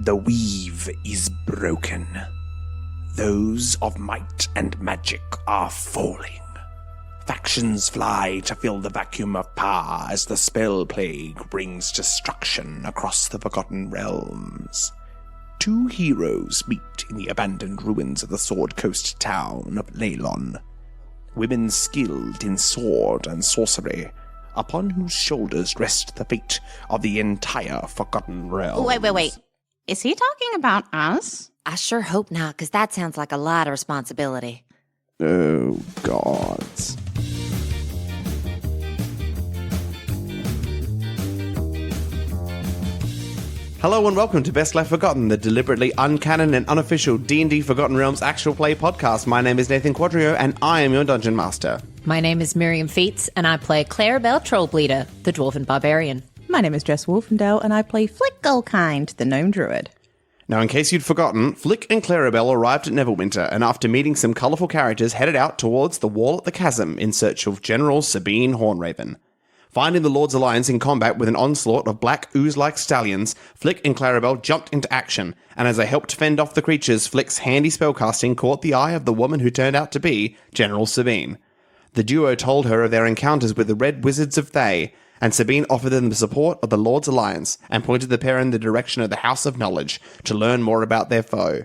The weave is broken. Those of might and magic are falling. Factions fly to fill the vacuum of power as the spell plague brings destruction across the Forgotten Realms. Two heroes meet in the abandoned ruins of the Sword Coast town of Leylon. Women skilled in sword and sorcery, upon whose shoulders rest the fate of the entire Forgotten Realms. Wait. Is he talking about us? I sure hope not, because that sounds like a lot of responsibility. Oh, gods. Hello and welcome to Best Left Forgotten, the deliberately uncanon and unofficial D&D Forgotten Realms actual play podcast. My name is Nathan Quadrio, and I am your Dungeon Master. My name is Miriam Feats, and I play Clarrybelle Trollbleeder, the Dwarven Barbarian. My name is Jess Wolfendale, and I play Flick Gullkind, the Gnome Druid. Now, in case you'd forgotten, Flick and Clarrybelle arrived at Neverwinter, and after meeting some colourful characters, headed out towards the Wall at the Chasm in search of General Sabine Hornraven. Finding the Lord's Alliance in combat with an onslaught of black ooze-like stallions, Flick and Clarrybelle jumped into action, and as they helped fend off the creatures, Flick's handy spellcasting caught the eye of the woman who turned out to be General Sabine. The duo told her of their encounters with the Red Wizards of Thay, and Sabine offered them the support of the Lord's Alliance, and pointed the pair in the direction of the House of Knowledge to learn more about their foe.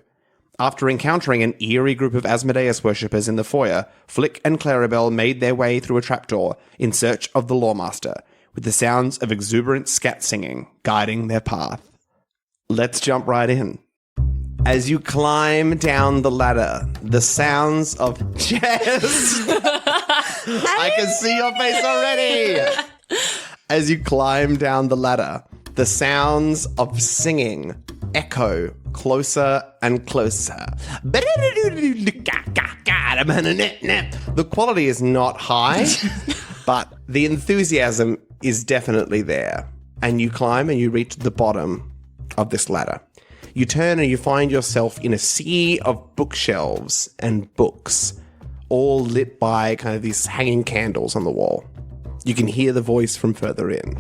After encountering an eerie group of Asmodeus worshippers in the foyer, Flick and Clarrybelle made their way through a trapdoor in search of the Lawmaster, with the sounds of exuberant scat singing guiding their path. Let's jump right in. As you climb down the ladder, the sounds of Jess. I can see your face already. As you climb down the ladder, the sounds of singing echo closer and closer. The quality is not high, but the enthusiasm is definitely there. And you climb and you reach the bottom of this ladder. You turn and you find yourself in a sea of bookshelves and books, all lit by kind of these hanging candles on the wall. You can hear the voice from further in.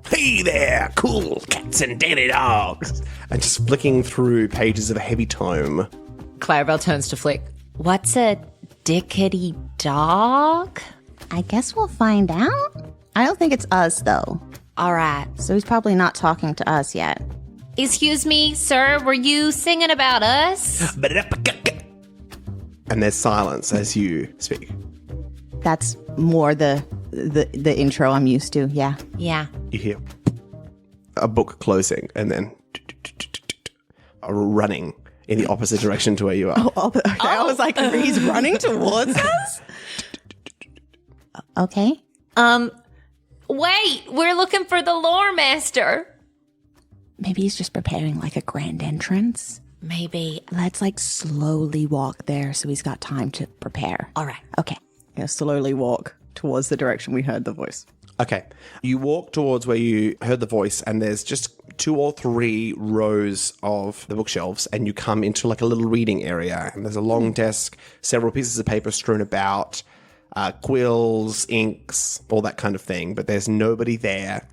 Hey there, cool cats and dandy dogs. And just flicking through pages of a heavy tome. Clarrybelle turns to Flick. What's a dickety dog? I guess we'll find out. I don't think it's us, though. All right. So he's probably not talking to us yet. Excuse me, sir, were you singing about us? And there's silence as you speak. That's more the intro I'm used to, yeah. Yeah. You hear a book closing and then running in the opposite direction to where you are. Okay. I was like, he's running towards us? Okay. Wait, we're looking for the lore master. Maybe he's just preparing like a grand entrance. Maybe. Let's like slowly walk there so he's got time to prepare. All right. Okay. Yeah, slowly walk towards the direction we heard the voice. Okay. You walk towards where you heard the voice, and there's just 2 or 3 rows of the bookshelves, and you come into like a little reading area, and there's a long desk, several pieces of paper strewn about, quills, inks, all that kind of thing, but there's nobody there.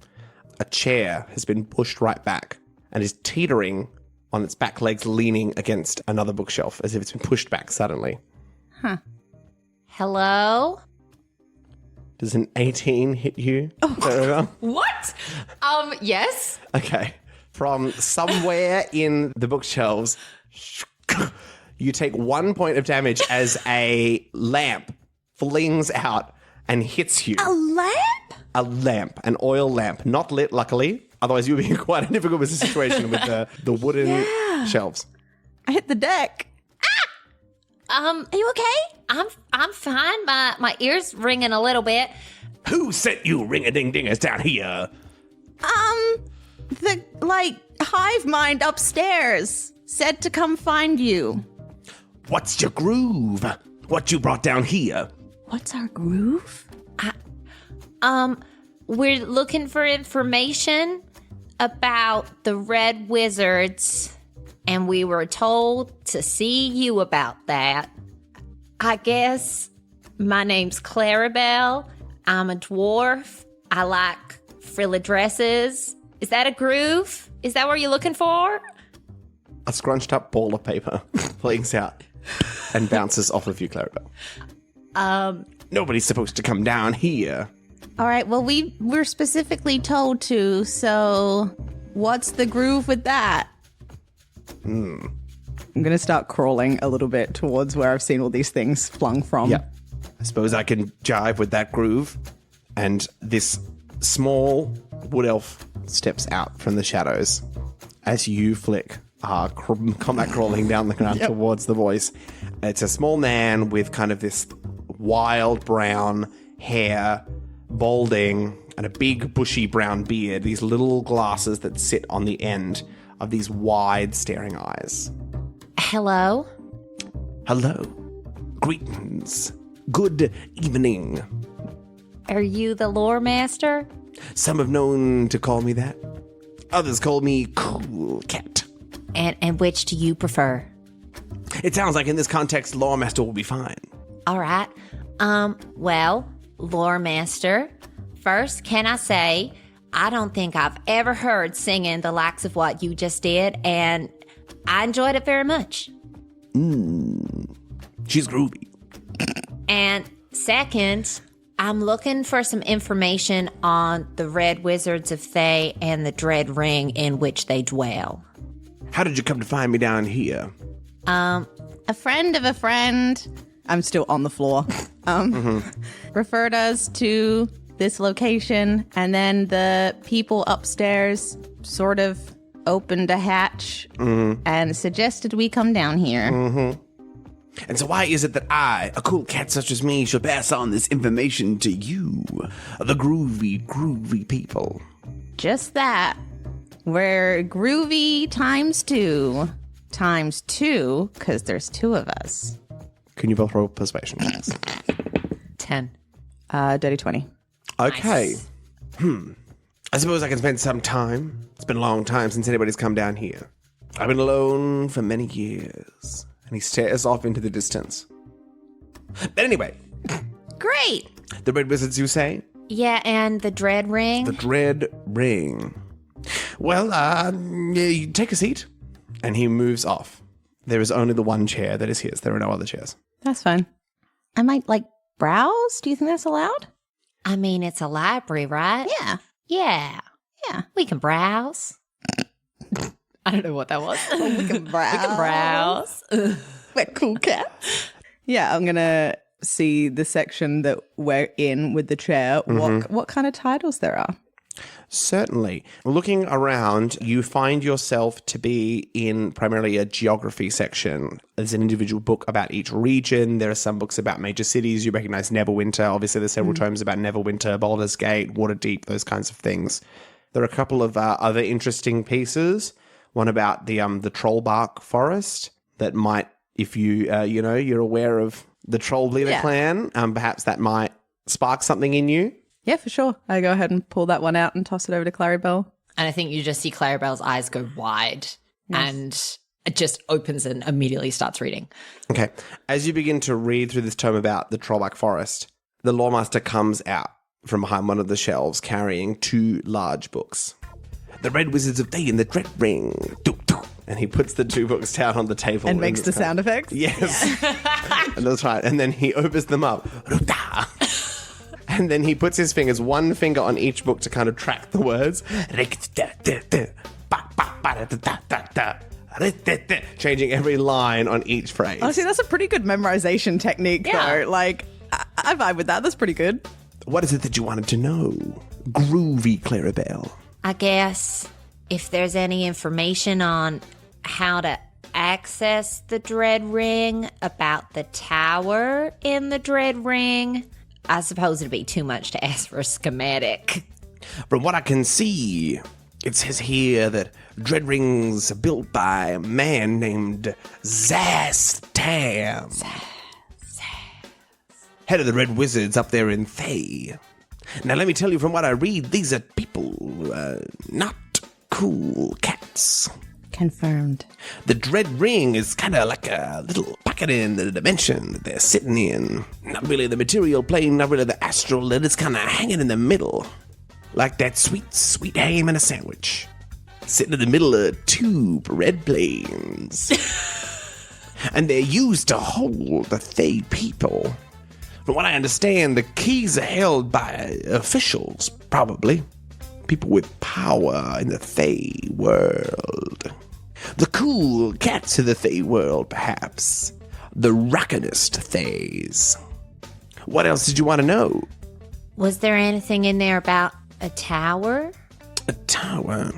A chair has been pushed right back and is teetering on its back legs, leaning against another bookshelf as if it's been pushed back suddenly. Huh. Hello? Does an 18 hit you? What? Yes? Okay. From somewhere in the bookshelves, you take 1 point of damage as a lamp flings out and hits you. A lamp? A lamp, an oil lamp, not lit, luckily. Otherwise, you'd be in quite a difficult situation with the wooden shelves. I hit the deck. Are you okay? I'm fine. My ears ringing a little bit. Who sent you ring-a-ding-dingers down here? The, hive mind upstairs said to come find you. What's your groove? What you brought down here? What's our groove? We're looking for information about the Red Wizards, and we were told to see you about that. I guess my name's Clarrybelle. I'm a dwarf. I like frilla dresses. Is that a groove? Is that what you're looking for? A scrunched up ball of paper flings out and bounces off of you, Clarrybelle. Nobody's supposed to come down here. All right, well, we're specifically told to, so what's the groove with that? I'm going to start crawling a little bit towards where I've seen all these things flung from. Yep. I suppose I can jive with that groove. And this small wood elf steps out from the shadows as you flick combat crawling down the ground towards the voice. It's a small man with kind of this wild brown hair, balding, and a big bushy brown beard. These little glasses that sit on the end of these wide staring eyes. Hello? Hello. Greetings. Good evening. Are you the lore master? Some have known to call me that. Others call me Cool Cat. And which do you prefer? It sounds like in this context, Lore Master will be fine. All right. Well, lore master, first, can I say, I don't think I've ever heard singing the likes of what you just did, and I enjoyed it very much. She's groovy. And second, I'm looking for some information on the Red Wizards of Thay and the Dread Ring in which they dwell. How did you come to find me down here? A friend of a friend I'm still on the floor. referred us to this location, and then the people upstairs sort of opened a hatch and suggested we come down here. And so why is it that I, a cool cat such as me, shall pass on this information to you, the groovy people? Just that. We're groovy times 2. Times 2, because there's 2 of us. Can you both roll persuasion checks? 10. Dirty 20. Okay. I suppose I can spend some time. It's been a long time since anybody's come down here. I've been alone for many years. And he stares off into the distance. But anyway, Great! the Red Wizards, you say? Yeah, and the Dread Ring? The Dread Ring. Well, you take a seat. And he moves off. There is only the one chair that is his. There are no other chairs. That's fine. I might, browse? Do you think that's allowed? I mean, it's a library, right? Yeah. Yeah. Yeah. We can browse. I don't know what that was. We can browse. Browse. We're cool cats. Yeah, I'm going to see the section that we're in with the chair. What kind of titles there are? Certainly. Looking around, you find yourself to be in primarily a geography section. There's an individual book about each region. There are some books about major cities. You recognize Neverwinter. Obviously, there's several tomes about Neverwinter, Baldur's Gate, Waterdeep, those kinds of things. There are a couple of other interesting pieces. One about the Trollbark Forest that might, if you, you're aware of the Troll Bleeder clan, perhaps that might spark something in you. Yeah, for sure. I go ahead and pull that one out and toss it over to Clarrybelle. And I think you just see Clarrybelle's eyes go wide and it just opens and immediately starts reading. Okay. As you begin to read through this tome about the Trollbark Forest, the Lawmaster comes out from behind one of the shelves carrying 2 large books. The Red Wizards of Thay and the Dread Ring. And he puts the 2 books down on the table. And makes the sound effects? Yes. And that's right. And then he opens them up. And then he puts his fingers, one finger on each book to kind of track the words. Changing every line on each phrase. Honestly, that's a pretty good memorization technique, though. I vibe with that. That's pretty good. What is it that you wanted to know? Groovy Clarrybelle. I guess if there's any information on how to access the Dread Ring, about the tower in the Dread Ring, I suppose it'd be too much to ask for a schematic. From what I can see, it says here that Dread Rings are built by a man named Szass. Head of the Red Wizards up there in Thay. Now let me tell you from what I read, these are people, not cool cats. Confirmed. The Dread Ring is kind of like a little pocket in the dimension that they're sitting in. Not really the material plane, not really the astral, and it's kind of hanging in the middle. Like that sweet, sweet ham in a sandwich. sitting in the middle of two red plains. And they're used to hold the Thay people. From what I understand, the keys are held by officials, probably. People with power in the Thay world. The cool cats of the Thay world, perhaps. The rockinest Thays. What else did you want to know? Was there anything in there about a tower? A tower.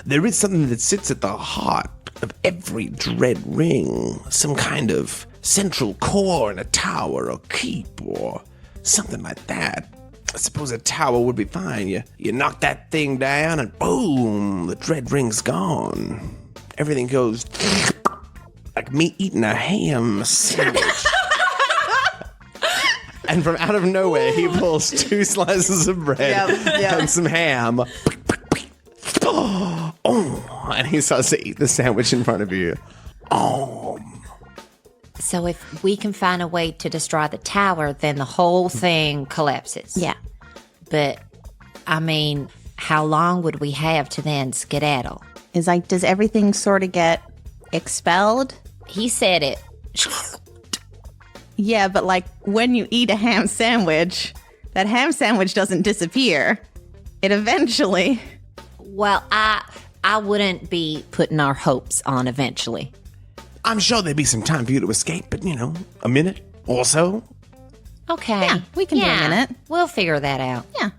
There is something that sits at the heart of every dread ring. Some kind of central core in a tower or keep or something like that. I suppose a tower would be fine. You knock that thing down and boom, the dread ring's gone. Everything goes like me eating a ham sandwich. And from out of nowhere, he pulls 2 slices of bread and some ham. Oh, and he starts to eat the sandwich in front of you. Oh. So if we can find a way to destroy the tower, then the whole thing collapses. Yeah. But, I mean, how long would we have to then skedaddle? Is like, does everything sort of get expelled? He said it. Yeah, but like when you eat a ham sandwich, that ham sandwich doesn't disappear. It eventually. Well, I wouldn't be putting our hopes on eventually. I'm sure there'd be some time for you to escape, but, a minute or so. Okay. Yeah, we can do a minute. We'll figure that out. Yeah.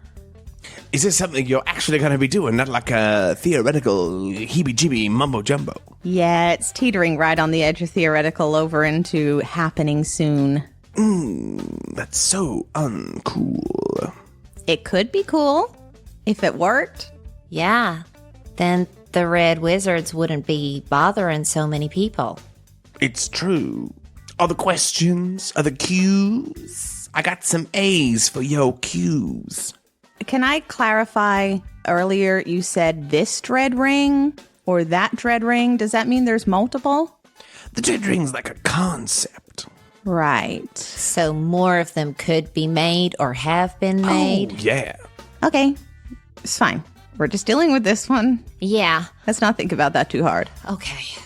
Is this something you're actually going to be doing, not like a theoretical heebie-jeebie mumbo-jumbo? Yeah, it's teetering right on the edge of theoretical over into happening soon. That's so uncool. It could be cool if it worked. Yeah. Then the Red Wizards wouldn't be bothering so many people. It's true. Other questions? Other cues? I got some A's for your cues. Can I clarify? Earlier you said this dread ring or that dread ring. Does that mean there's multiple? The dread ring's like a concept. Right. So more of them could be made or have been made. Oh, yeah. Okay. It's fine. We're just dealing with this one. Yeah. Let's not think about that too hard. Okay.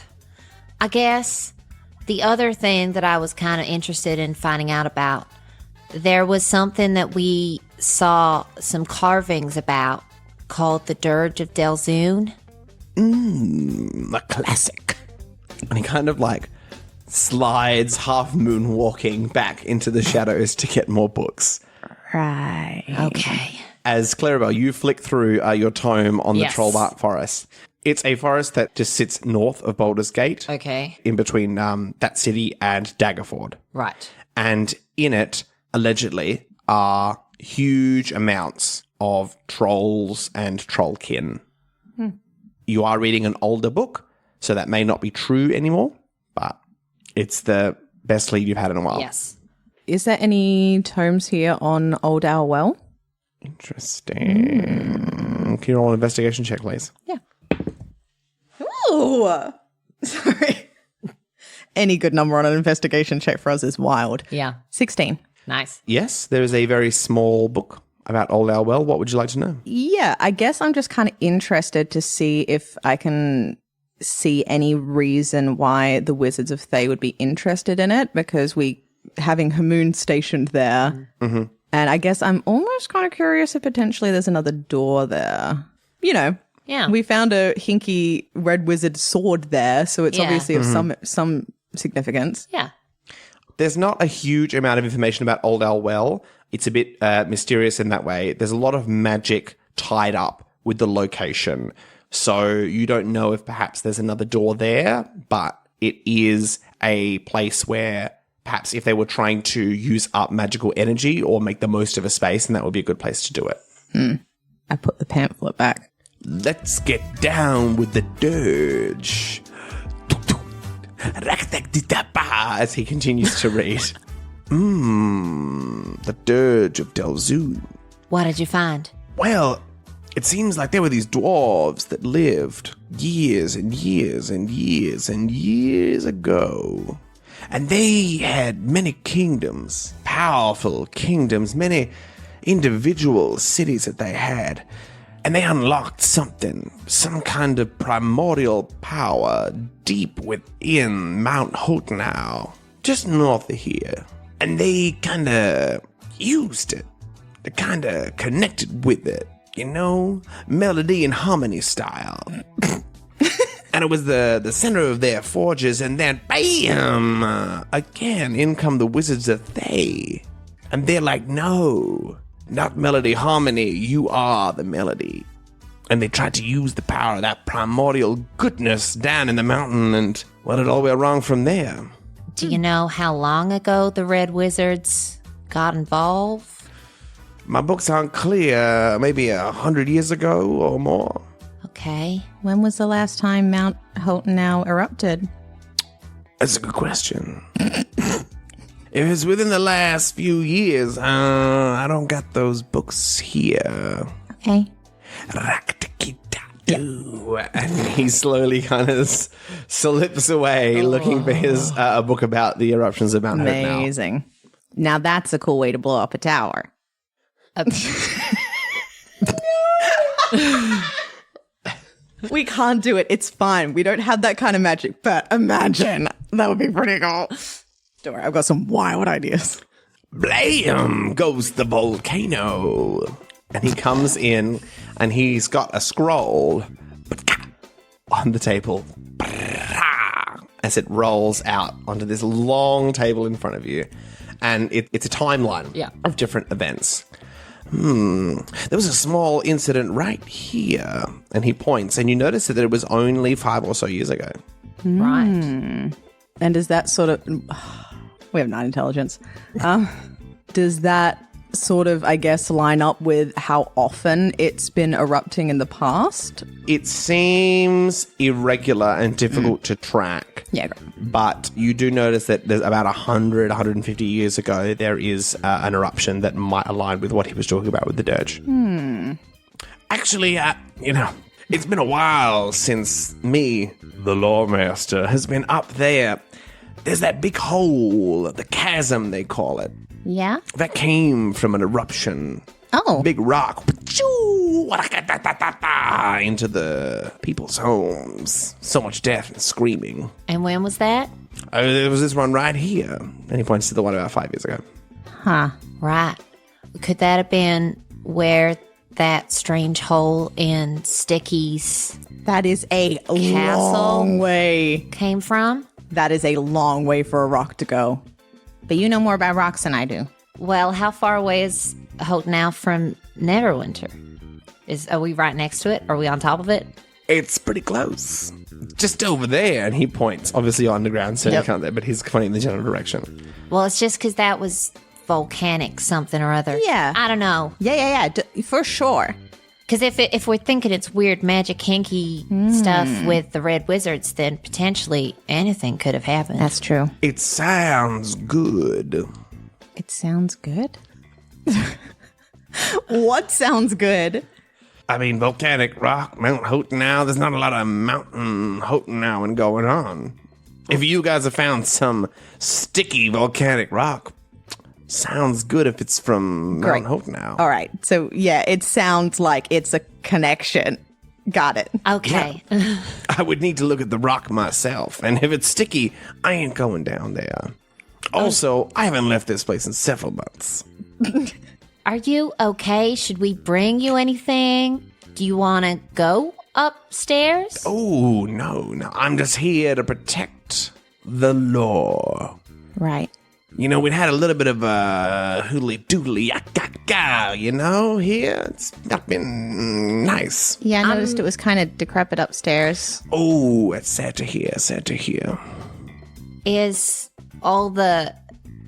I guess the other thing that I was kind of interested in finding out about, there was something that we saw some carvings about called the Dirge of Delzoun. A classic. And he kind of slides half moonwalking back into the shadows to get more books. Right. Okay. As Clarrybelle, you flick through your tome on the Yes. Trollbark Forest. It's a forest that just sits north of Baldur's Gate. Okay. In between that city and Daggerford. Right. And in it, allegedly, are huge amounts of trolls and trollkin. You are reading an older book, so that may not be true anymore, but it's the best lead you've had in a while. Yes. Is there any tomes here on Old Owl Well? Interesting. Can you roll an investigation check, please? Ooh. Sorry. Any good number on an investigation check for us is wild. Yeah. 16. Nice. Yes, there is a very small book about Old Owl Well. What would you like to know? Yeah, I guess I'm just kind of interested to see if I can see any reason why the Wizards of Thay would be interested in it, because having Hamoon stationed there. Mm-hmm. And I guess I'm almost kind of curious if potentially there's another door there. Yeah. We found a hinky red wizard sword there, so it's Yeah. obviously of some significance. Yeah. There's not a huge amount of information about Old Owl Well. It's a bit mysterious in that way. There's a lot of magic tied up with the location. So you don't know if perhaps there's another door there, but it is a place where perhaps if they were trying to use up magical energy or make the most of a space, then that would be a good place to do it. I put the pamphlet back. Let's get down with the dirge. As he continues to read. The Dirge of Delzoun. What did you find? Well, it seems like there were these dwarves that lived years and years and years and years ago. And they had many kingdoms, powerful kingdoms, many individual cities that they had. And they unlocked something, some kind of primordial power deep within Mount Hotenau, just north of here. And they kind of used it. They kind of connected with it, you know, melody and harmony style. And it was the center of their forges, and then bam! Again, in come the wizards of Thay. And they're like, no, not melody, harmony, you are the melody. And they tried to use the power of that primordial goodness down in the mountain, and well, it all went wrong from there. Do you know how long ago the Red Wizards got involved? My books aren't clear, maybe 100 years ago or more. Okay. When was the last time Mount Hotenau erupted? That's a good question. If it's within the last few years, I don't got those books here. Okay. And he slowly kind of slips away looking for his a book about the eruptions of Mount Hotenau. Amazing. Now that's a cool way to blow up a tower. We can't do it. It's fine. We don't have that kind of magic. But imagine. That would be pretty cool. Don't worry. I've got some wild ideas. Blam goes the volcano. And he comes in and he's got a scroll on the table as it rolls out onto this long table in front of you. And it's a timeline of different events. There was a small incident right here. And he points, and you notice that it was only 5 or so years ago. Right. And does that sort of... We have 9 intelligence. Does that sort of, I guess, line up with how often it's been erupting in the past? It seems irregular and difficult to track. Yeah, great. But you do notice that there's about 100, 150 years ago, there is an eruption that might align with what he was talking about with the dirge. Actually, it's been a while since me, the Lawmaster, has been up there. There's that big hole, the chasm, they call it. Yeah? That came from an eruption. Oh. Big rock. Into the people's homes. So much death and screaming. And when was that? There was this one right here. And he points to the one about 5 years ago. Huh. Right. Could that have been where that strange hole in Sticky's That is a Castle? long way. came from? That is a long way for a rock to go. But you know more about rocks than I do. Well, how far away is Hotenau from Neverwinter? Are we right next to it? Are we on top of it? It's pretty close. Just over there. And he points, obviously underground, so you can't there, but he's pointing in the general direction. Well, it's just because that was volcanic something or other. Yeah. I don't know. Yeah. For sure. Because if we're thinking it's weird magic hinky stuff with the Red Wizards, then potentially anything could have happened. That's true. It sounds good. It sounds good. What sounds good? I mean, volcanic rock, Mount Hotenau. There's not a lot of Mountain Hotenau going on. If you guys have found some sticky volcanic rock, sounds good if it's from Mount Hotenau. All right. So, yeah, it sounds like it's a connection. Got it. Okay. I would need to look at the rock myself, and if it's sticky, I ain't going down there. Also, I haven't left this place in several months. Are you okay? Should we bring you anything? Do you want to go upstairs? Oh, no. I'm just here to protect the law. Right. You know, we'd had a little bit of a hoodly-doodly yak-yak-ga, you know, here. It's not been nice. Yeah, I noticed it was kind of decrepit upstairs. Oh, it's sad to hear. Is all the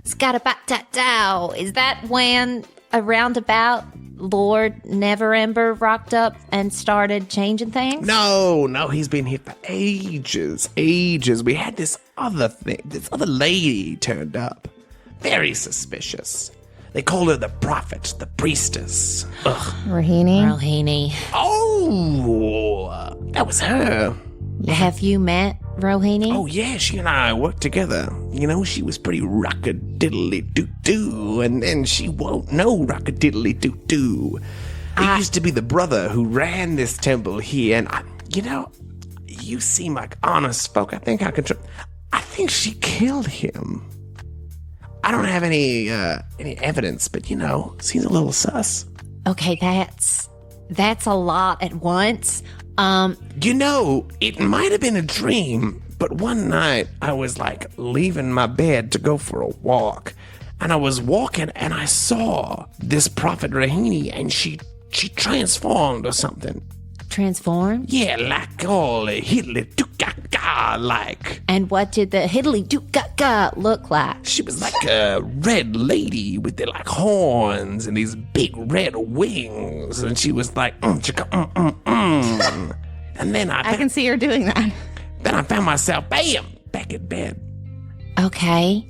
scatabat-dat-dow, is that when a roundabout Lord Neverember rocked up and started changing things? No, he's been here for ages. We had this other lady turned up. Very suspicious. They called her the prophet, the priestess. Ugh. Rohini. Oh, that was her. Have you met Rohini? Oh, yeah, she and I worked together. You know, she was pretty rockadiddly-doo-doo, and then she won't know rockadiddly-doo-doo. He used to be the brother who ran this temple here, and you seem like honest folk. I think I think she killed him. I don't have any evidence, but seems a little sus. Okay, that's a lot at once. It might have been a dream, but one night I was like leaving my bed to go for a walk, and I was walking and I saw this prophet Rahini, and she transformed or something. Transformed? Yeah, like all hiddly doo-ga-ga like. And what did the hiddly doo-ga-ga look like? She was like a red lady with the like horns and these big red wings, and she was like, And then I can see her doing that. Then I found myself, bam, back in bed. Okay.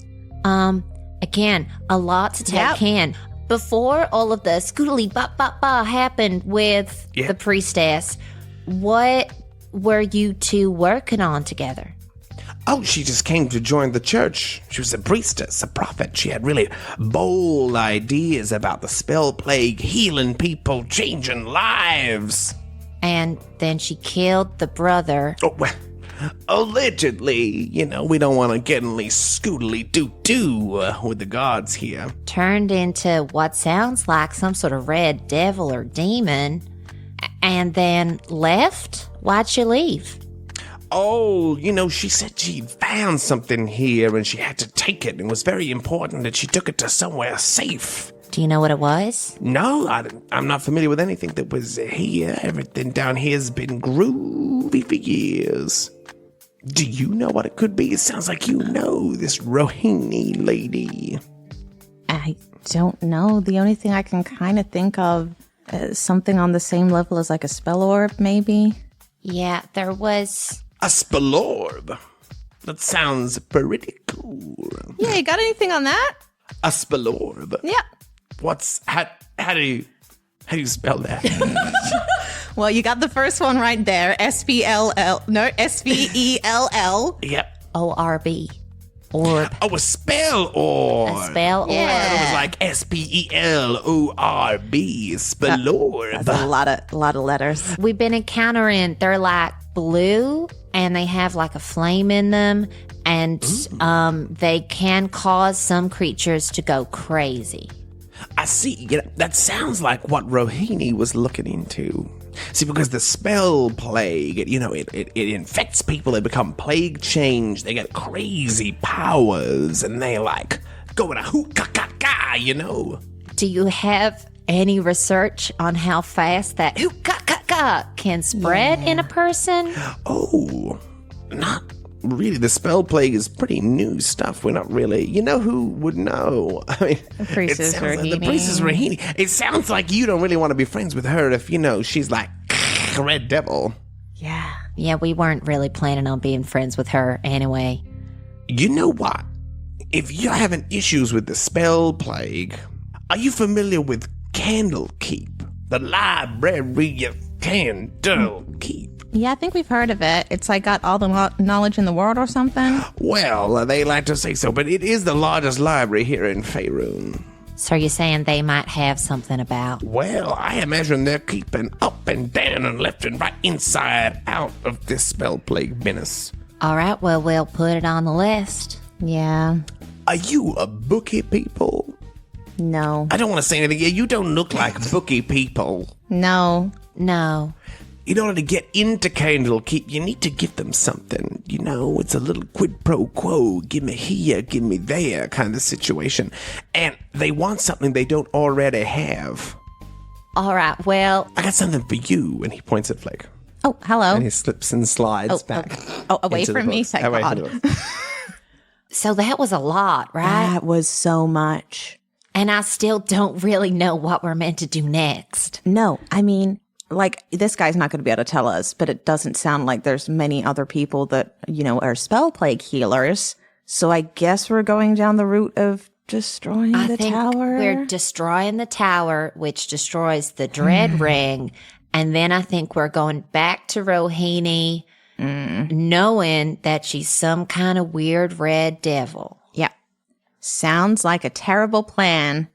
Again, a lot to take in. Before all of the scootily ba ba ba happened with the priestess, what were you two working on together? Oh, she just came to join the church. She was a priestess, a prophet. She had really bold ideas about the spell plague, healing people, changing lives. And then she killed the brother. Oh, well, allegedly. We don't want to get any scootily doo-doo with the gods here. Turned into what sounds like some sort of red devil or demon, and then left? Why'd she leave? Oh, she said she found something here and she had to take it. It was very important that she took it to somewhere safe. Do you know what it was? No, I'm not familiar with anything that was here. Everything down here has been groovy for years. Do you know what it could be? It sounds like you know this Rohini lady. I don't know. The only thing I can kind of think of is something on the same level as like a spell orb, maybe. Yeah, there was... A spell orb? That sounds pretty cool. Yeah, you got anything on that? A spell orb? Yeah. How do you spell that? Well, you got the first one right there. S-P-E-L-L. Yep. O-R-B. Orb. Oh, a spell orb. A spell orb. It was like S-P-E-L-O-R-B. Spell orb. That's a lot of letters. We've been encountering, they're like blue, and they have like a flame in them, and they can cause some creatures to go crazy. I see. That sounds like what Rohini was looking into. See, because the spell plague, it infects people. They become plague change. They get crazy powers, and they like go in a hoot-ka-ka-ka, Do you have any research on how fast that hoot-ka-ka-ka can spread in a person? Oh, not really. The spell plague is pretty new stuff. We're not really... who would know? I mean... The priestess Rahini. The priestess Rahini. It sounds like you don't really want to be friends with her if, she's like a red devil. Yeah. Yeah, we weren't really planning on being friends with her anyway. You know what? If you're having issues with the spell plague, are you familiar with Candlekeep? The library of Candlekeep. Yeah, I think we've heard of it. It's like got all the knowledge in the world or something. Well, they like to say so, but it is the largest library here in Faerun. So you're saying they might have something about... Well, I imagine they're keeping up and down and left and right, inside out of this spell plague menace. All right, well, we'll put it on the list. Yeah. Are you a bookie people? No. I don't want to say anything. You don't look like bookie people. No. In order to get into Candlekeep, you need to give them something. It's a little quid pro quo, give me here, give me there kind of situation. And they want something they don't already have. All right, well... I got something for you. And he points at Flick. Oh, hello. And he slips and slides back. Oh, away into the from me, books. thank Away God. from the books. So that was a lot, right? That was so much. And I still don't really know what we're meant to do next. No, I mean... Like, this guy's not going to be able to tell us, but it doesn't sound like there's many other people that, are spell plague healers. So I guess we're going down the route of destroying the tower. We're destroying the tower, which destroys the dread ring. And then I think we're going back to Rohini, knowing that she's some kind of weird red devil. Yeah. Sounds like a terrible plan.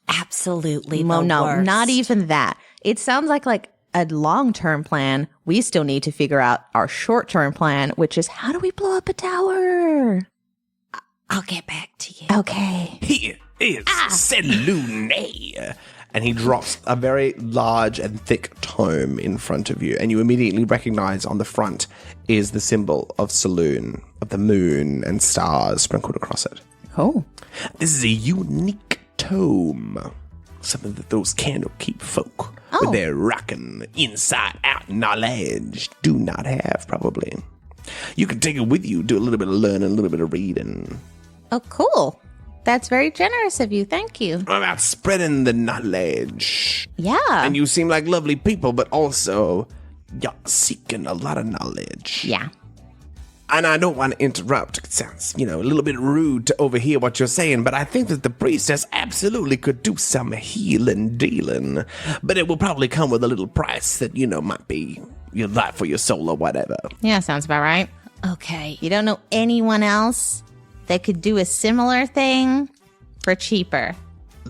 Absolutely. Well, no, worst. not even that. it sounds like a long-term plan. We still need to figure out our short-term plan, which is how do we blow up a tower? I'll get back to you. Okay. Here is Selune. And he drops a very large and thick tome in front of you, and you immediately recognize on the front is the symbol of Saloon, of the moon and stars sprinkled across it. Oh. This is a unique tome. Something that those Candlekeep folk, with their rockin' inside-out knowledge, do not have, probably. You can take it with you, do a little bit of learning, a little bit of reading. Oh, cool. That's very generous of you. Thank you. About spreading the knowledge. Yeah. And you seem like lovely people, but also you're seeking a lot of knowledge. Yeah. And I don't want to interrupt. It sounds, a little bit rude to overhear what you're saying, but I think that the priestess absolutely could do some healing dealing. But it will probably come with a little price that, might be your life or your soul or whatever. Yeah, sounds about right. Okay. You don't know anyone else that could do a similar thing for cheaper?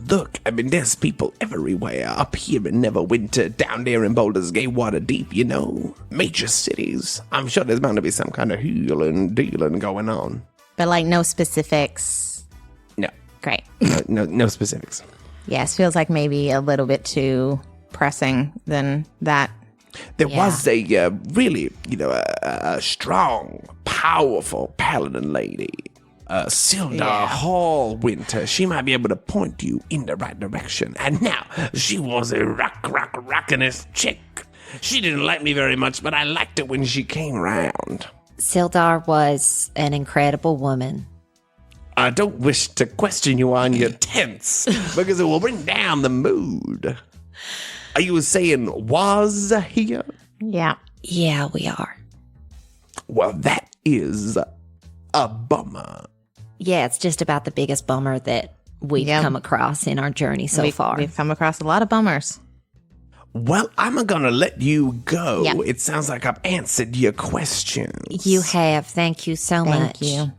Look, there's people everywhere. Up here in Neverwinter, down there in Baldur's Gate, Waterdeep, major cities. I'm sure there's bound to be some kind of healing dealing going on. But no specifics. No. Great. No specifics. Yes, feels like maybe a little bit too pressing than that. There was a really, a strong, powerful paladin lady. Sildar Hallwinter. She might be able to point you in the right direction. And now, she was a rockin'est chick. She didn't like me very much, but I liked it when she came round. Sildar was an incredible woman. I don't wish to question you on your tense, because it will bring down the mood. Are you saying was here? Yeah. Yeah, we are. Well, that is a bummer. Yeah, it's just about the biggest bummer that we've come across in our journey so far. We've come across a lot of bummers. Well, I'm gonna let you go. Yep. It sounds like I've answered your questions. You have. Thank you so much. Thank you.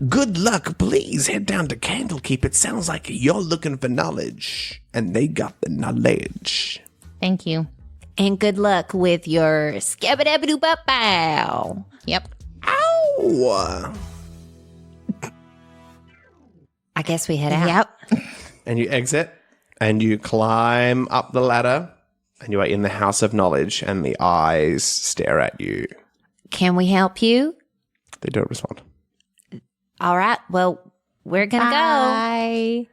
Good luck. Please head down to Candlekeep. It sounds like you're looking for knowledge, and they got the knowledge. Thank you. And good luck with your skabadabadoo-bow. Yep. Ow! I guess we head out. Yep. And you exit, and you climb up the ladder, and you are in the House of Knowledge, and the eyes stare at you. Can we help you? They don't respond. All right. Well, we're going to go. Bye.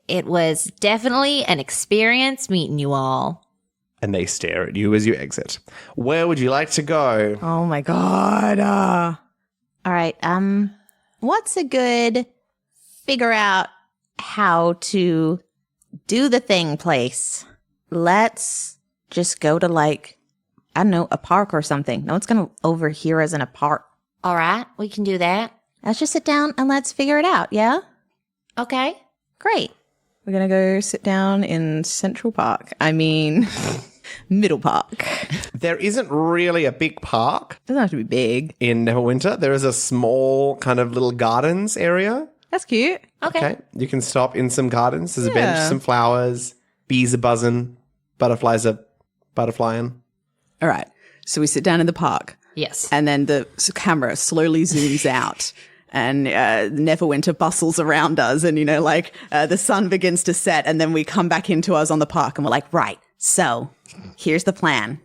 It was definitely an experience meeting you all. And they stare at you as you exit. Where would you like to go? Oh my God. All right. What's a good figure out how to do the thing place? Let's just go to I don't know, a park or something. No one's going to overhear us in a park. All right. We can do that. Let's just sit down and let's figure it out. Yeah? Okay. Great. We're going to go sit down in Central Park. I mean, Middle Park. There isn't really a big park Doesn't have to be big. in Neverwinter. There is a small kind of little gardens area. That's cute. Okay. You can stop in some gardens. There's a bench, Yeah. some flowers, bees are buzzing, butterflies are butterflying. All right. So we sit down in the park. Yes. And then the camera slowly zooms out. And Neverwinter bustles around us, and the sun begins to set, and then we come back into us on the park, and we're like, right, so here's the plan.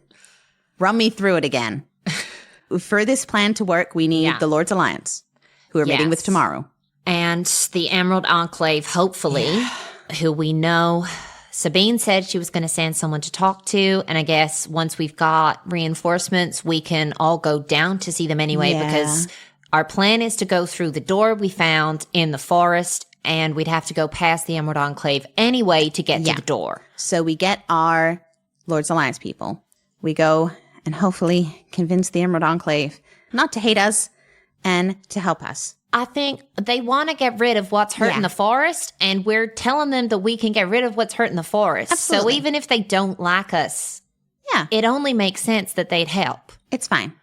Run me through it again. For this plan to work, we need the Lord's Alliance, who we're meeting with Yes. tomorrow. And the Emerald Enclave, hopefully, who we know. Sabine said she was going to send someone to talk to. And I guess once we've got reinforcements, we can all go down to see them anyway, because our plan is to go through the door we found in the forest, and we'd have to go past the Emerald Enclave anyway to get to the door. So we get our Lord's Alliance people. We go and hopefully convince the Emerald Enclave not to hate us and to help us. I think they want to get rid of what's hurting the forest, and we're telling them that we can get rid of what's hurting the forest. Absolutely. So even if they don't like us, Yeah, it only makes sense that they'd help. it's fine.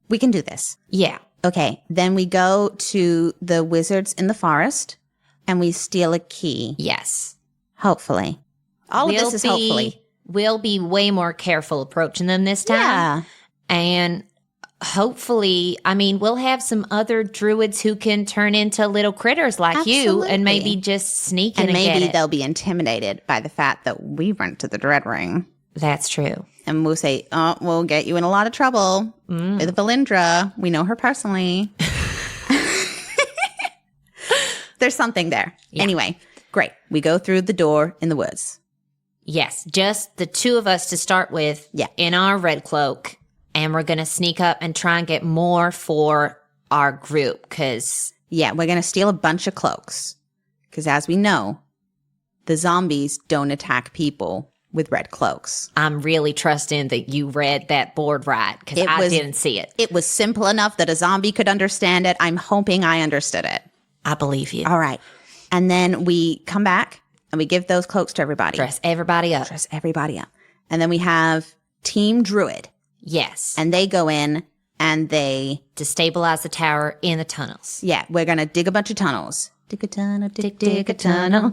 We can do this. Yeah. Okay, then we go to the wizards in the forest and we steal a key. Yes. Hopefully. All of this is hopefully. we'll be way more careful approaching them this time. Yeah. And hopefully, I mean, we'll have some other druids who can turn into little critters like you Absolutely. and maybe just sneak in And and get maybe it. they'll be intimidated by the fact that we went to the Dread Ring. That's true. And we'll say, oh, we'll get you in a lot of trouble with Valindra. We know her personally. There's something there. Yeah. Anyway, great. We go through the door in the woods. Yes, just the two of us to start with in our red cloak. And we're going to sneak up and try and get more for our group because... Yeah, we're going to steal a bunch of cloaks. Because as we know, the zombies don't attack people with red cloaks. I'm really trusting that you read that board right because I didn't see it. It was simple enough that a zombie could understand it. I'm hoping I understood it. I believe you. All right. And then we come back and we give those cloaks to everybody. Dress everybody up. Dress everybody up. And then we have Team Druid. Yes. And they go in and they... Destabilize the tower in the tunnels. Yeah, we're going to dig a bunch of tunnels. Dig a tunnel, dig a tunnel.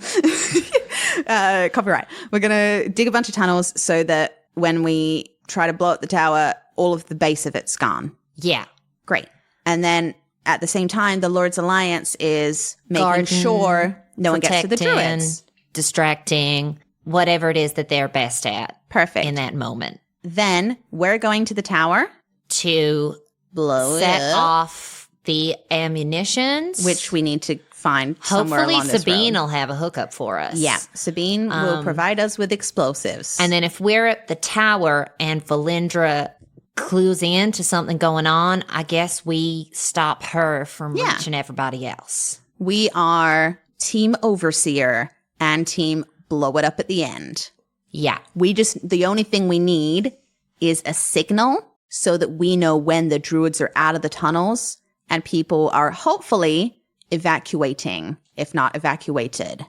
Copyright. We're going to dig a bunch of tunnels so that when we try to blow up the tower, all of the base of it's gone. Yeah. Great. And then at the same time, the Lord's Alliance is making Guarding, sure no one gets to the protecting, druids. Distracting, whatever it is that they're best at. Perfect. In that moment. Then we're going to the tower To blow set it up, off the ammunitions. which we need to find somewhere hopefully along this Sabine road. will have a hookup for us. Yeah, Sabine will provide us with explosives. And then if we're at the tower and Valindra clues in to something going on, I guess we stop her from reaching everybody else. we are Team Overseer and Team Blow It Up at the end. Yeah. The only thing we need is a signal so that we know when the druids are out of the tunnels and people are hopefully evacuating, if not evacuated.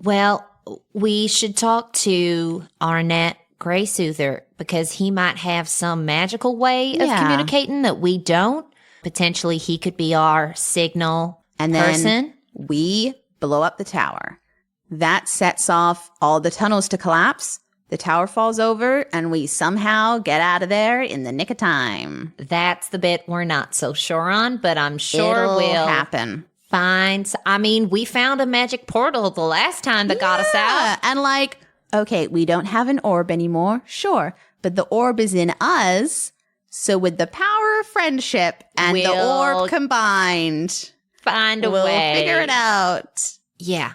Well, we should talk to Arnett Greysoother because he might have some magical way of Yeah. communicating that we don't. Potentially he could be our signal And then person. we blow up the tower. That sets off all the tunnels to collapse. The tower falls over and we somehow get out of there in the nick of time. That's the bit we're not so sure on, but I'm sure It'll we'll happen. find. I mean, we found a magic portal the last time that got us out. And like, okay, we don't have an orb anymore. Sure. But the orb is in us. So with the power of friendship and the We'll orb combined, Find a we'll way. figure it out. Yeah.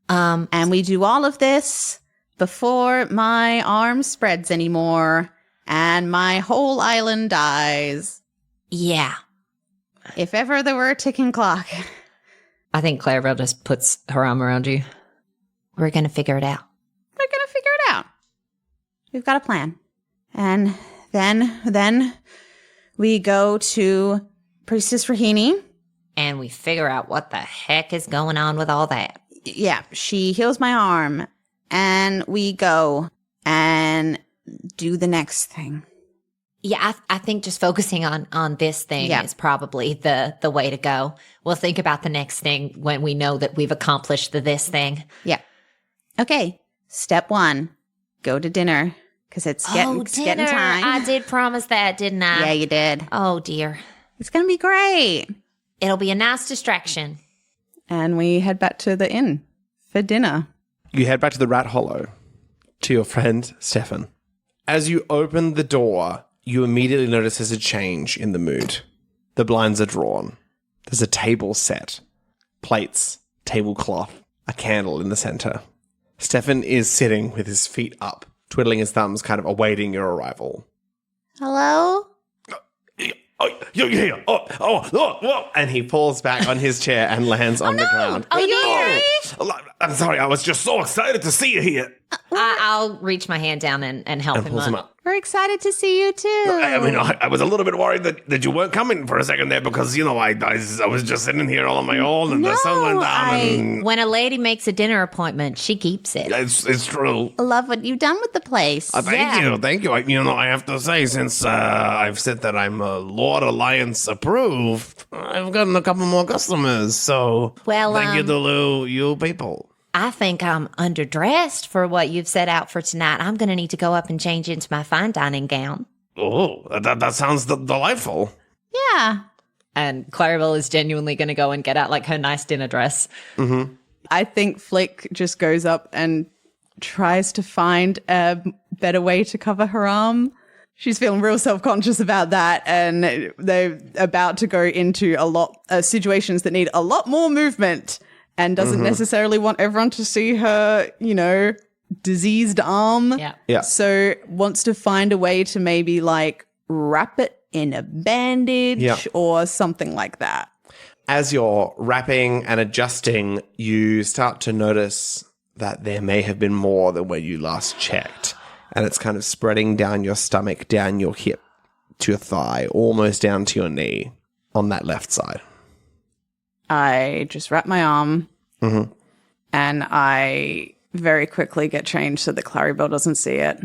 And we do all of this before my arm spreads anymore and my whole island dies. Yeah. If ever there were a ticking clock. I think Clarrybelle just puts her arm around you. We're going to figure it out. We're going to figure it out. We've got a plan. And then we go to Priestess Rahini. And we figure out what the heck is going on with all that. Yeah, she heals my arm. And we go and do the next thing. Yeah, I think just focusing on this thing is probably the way to go. We'll think about the next thing when we know that we've accomplished this thing. Yeah. Okay. Step 1, go to dinner because it's getting time. I did promise that, didn't I? Yeah, you did. Oh, dear. It's going to be great. It'll be a nice distraction. And we head back to the inn for dinner. You head back to the Rat Hollow to your friend Stefan. As you open the door, you immediately notice there's a change in the mood. The blinds are drawn. There's a table set. Plates, tablecloth, a candle in the center. Stefan is sitting with his feet up, twiddling his thumbs, kind of awaiting your arrival. Hello? Oh, you're here. Oh. And he falls back on his chair and lands on the ground. Are you okay? I'm sorry, I was just so excited to see you here. I'll reach my hand down and help And him pulls him up. up. We're excited to see you too. I mean, I was a little bit worried that you weren't coming for a second there because, I was just sitting here all on my own and the sun went down and When a lady makes a dinner appointment, she keeps it. it's true. Love what you've done with the place. Thank you. I have to say, since I've said that I'm Lord Alliance approved, I've gotten a couple more customers. So Well, thank you to you people. I think I'm underdressed for what you've set out for tonight. I'm going to need to go up and change into my fine dining gown. Oh, that sounds delightful. Yeah. And Clarrybelle is genuinely going to go and get out like her nice dinner dress. Mm-hmm. I think Flick just goes up and tries to find a better way to cover her arm. She's feeling real self-conscious about that, and they're about to go into a lot of situations that need a lot more movement and doesn't necessarily want everyone to see her, diseased arm. Yeah. So wants to find a way to maybe like wrap it in a bandage or something like that. As you're wrapping and adjusting, you start to notice that there may have been more than when you last checked. And it's kind of spreading down your stomach, down your hip, to your thigh, almost down to your knee on that left side. I just wrap my arm and I very quickly get changed so that Clarrybelle doesn't see it.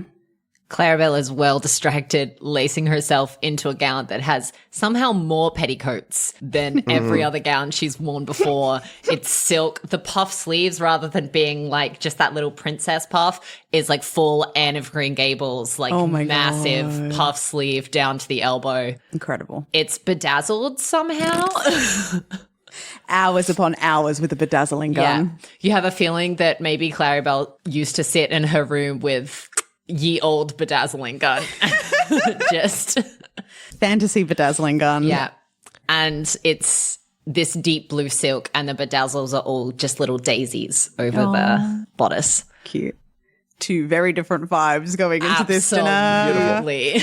Clarrybelle is well distracted, lacing herself into a gown that has somehow more petticoats than every other gown she's worn before. It's silk. The puff sleeves, rather than being like just that little princess puff, is like full Anne of Green Gables, like massive puff sleeve down to the elbow. Incredible. It's bedazzled somehow. Hours upon hours with a bedazzling gun. Yeah. You have a feeling that maybe Clarrybelle used to sit in her room with ye old bedazzling gun. Just Fantasy bedazzling gun. yeah. And it's this deep blue silk, and the bedazzles are all just little daisies over the bodice. Cute. Two very different vibes going into this dinner. Absolutely.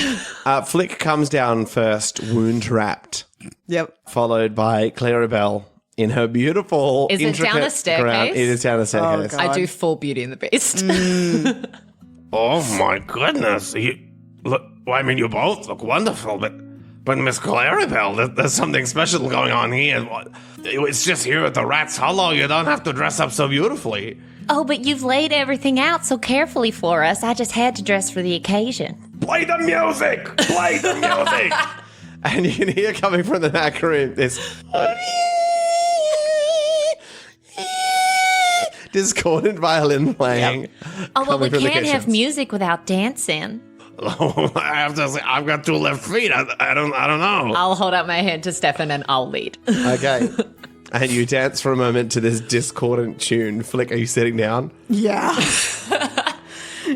Flick comes down first, wound wrapped, Yep. followed by Clarrybelle in her beautiful, Is it intricate down a staircase? gown. It is down a staircase. God. I do full Beauty and the Beast. Oh my goodness! You both look wonderful, but Miss Clarrybelle, there's something special going on here. It's just here at the Rat's Hollow. You don't have to dress up so beautifully. Oh, but you've laid everything out so carefully for us. I just had to dress for the occasion. Play the music! Play the music! And you can hear coming from the back room this discordant violin playing. Oh, well, we coming from the can't have kitchens. music without dancing. Oh, I have to say, I've got two left feet. I don't know. I'll hold out my hand to Stefan and I'll lead. Okay. And you dance for a moment to this discordant tune. Flick, are you sitting down? Yeah.